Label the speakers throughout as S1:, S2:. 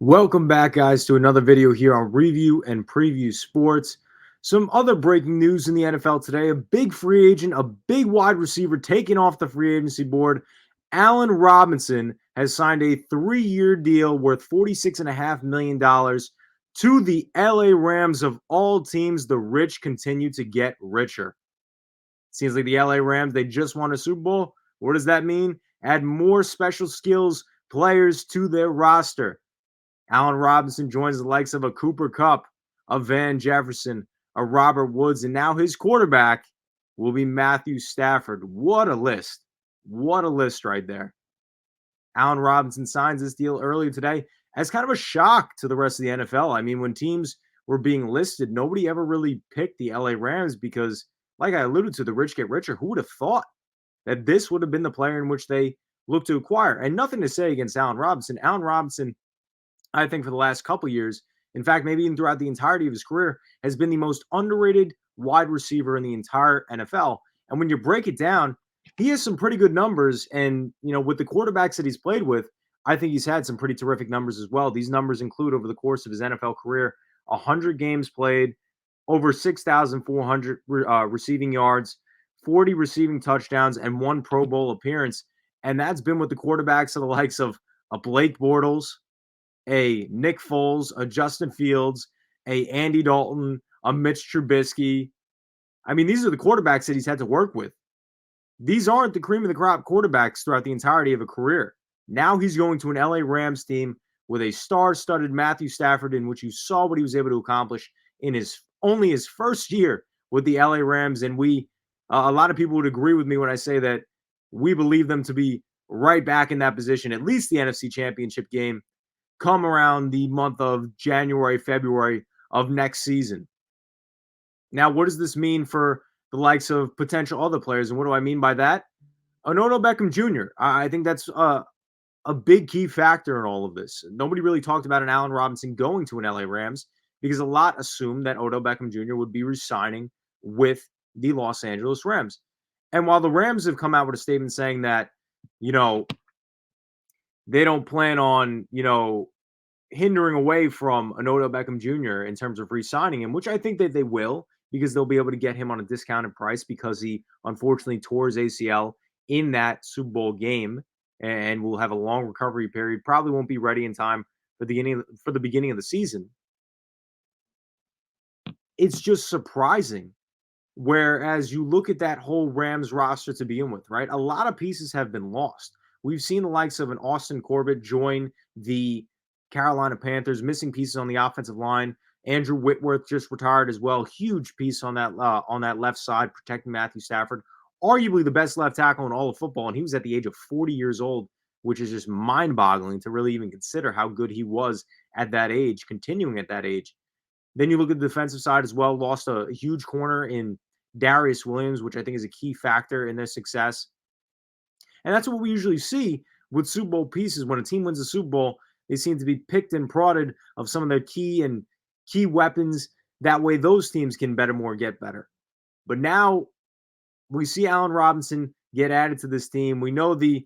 S1: Welcome back, guys, to another video here on Review and Preview Sports. Some other breaking news in the NFL today. A big free agent, a big wide receiver taken off the free agency board. Allen Robinson has signed a 3-year deal worth $46.5 million to the LA Rams. Of all teams, the rich continue to get richer. Seems like the LA Rams, they just won a Super Bowl. What does that mean? Add more special skills players to their roster. Allen Robinson joins the likes of a Cooper Kupp, a Van Jefferson, a Robert Woods, and now his quarterback will be Matthew Stafford. What a list. What a list right there. Allen Robinson signs this deal earlier today as kind of a shock to the rest of the NFL. I mean, when teams were being listed, nobody ever really picked the LA Rams because, like I alluded to, the rich get richer. Who would have thought that this would have been the player in which they looked to acquire? And nothing to say against Allen Robinson. Allen Robinson, I think, for the last couple years, in fact, maybe even throughout the entirety of his career, has been the most underrated wide receiver in the entire NFL. And when you break it down, he has some pretty good numbers. And, with the quarterbacks that he's played with, I think he's had some pretty terrific numbers as well. These numbers include, over the course of his NFL career, 100 games played, over 6,400 receiving yards, 40 receiving touchdowns, and 1 Pro Bowl appearance. And that's been with the quarterbacks of the likes of a Blake Bortles, a Nick Foles, a Justin Fields, a Andy Dalton, a Mitch Trubisky. I mean, these are the quarterbacks that he's had to work with. These aren't the cream of the crop quarterbacks throughout the entirety of a career. Now he's going to an LA Rams team with a star-studded Matthew Stafford, in which you saw what he was able to accomplish in his first year with the LA Rams. And a lot of people would agree with me when I say that we believe them to be right back in that position, at least the NFC Championship game, come around the month of January, February of next season. Now, what does this mean for the likes of potential other players? And what do I mean by that? Odell Beckham Jr. I think that's a big key factor in all of this. Nobody really talked about an Allen Robinson going to an LA Rams because a lot assumed that Odell Beckham Jr. would be re-signing with the Los Angeles Rams. And while the Rams have come out with a statement saying that, they don't plan on, hindering away from an Odell Beckham Jr. in terms of re-signing him, which I think that they will, because they'll be able to get him on a discounted price because he unfortunately tore his ACL in that Super Bowl game and will have a long recovery period. Probably won't be ready in time for the beginning of the season. It's just surprising. Whereas you look at that whole Rams roster to begin with, right? A lot of pieces have been lost. We've seen the likes of an Austin Corbett join the Carolina Panthers, missing pieces on the offensive line. Andrew Whitworth just retired as well. Huge piece on that left side, protecting Matthew Stafford. Arguably the best left tackle in all of football, and he was at the age of 40 years old, which is just mind-boggling to really even consider how good he was at that age, continuing at that age. Then you look at the defensive side as well, lost a huge corner in Darius Williams, which I think is a key factor in their success. And that's what we usually see with Super Bowl pieces. When a team wins a Super Bowl, they seem to be picked and prodded of some of their key weapons. That way those teams can get better. But now we see Allen Robinson get added to this team. We know the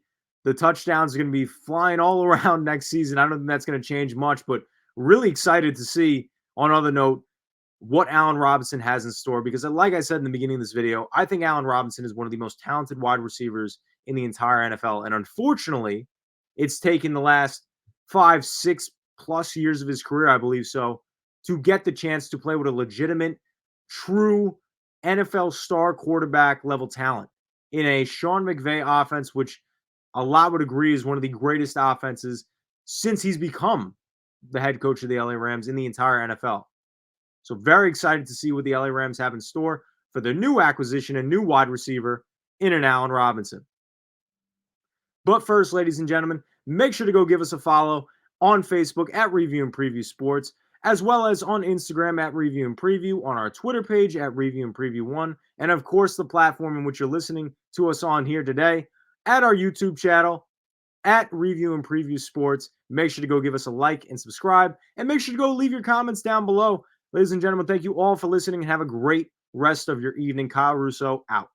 S1: touchdowns are going to be flying all around next season. I don't think that's going to change much, but really excited to see, on other note, what Allen Robinson has in store, because like I said in the beginning of this video, I think Allen Robinson is one of the most talented wide receivers in the entire NFL. And unfortunately, it's taken the last 5, 6 plus years of his career, I believe so, to get the chance to play with a legitimate, true NFL star quarterback level talent in a Sean McVay offense, which a lot would agree is one of the greatest offenses since he's become the head coach of the LA Rams in the entire NFL. So very excited to see what the LA Rams have in store for their new acquisition, a new wide receiver in an Allen Robinson. But first, ladies and gentlemen, make sure to go give us a follow on Facebook at Review and Preview Sports, as well as on Instagram at Review and Preview, on our Twitter page at Review and Preview 1, and of course the platform in which you're listening to us on here today, at our YouTube channel at Review and Preview Sports. Make sure to go give us a like and subscribe, and make sure to go leave your comments down below. Ladies and gentlemen, thank you all for listening and have a great rest of your evening. Kyle Russo out.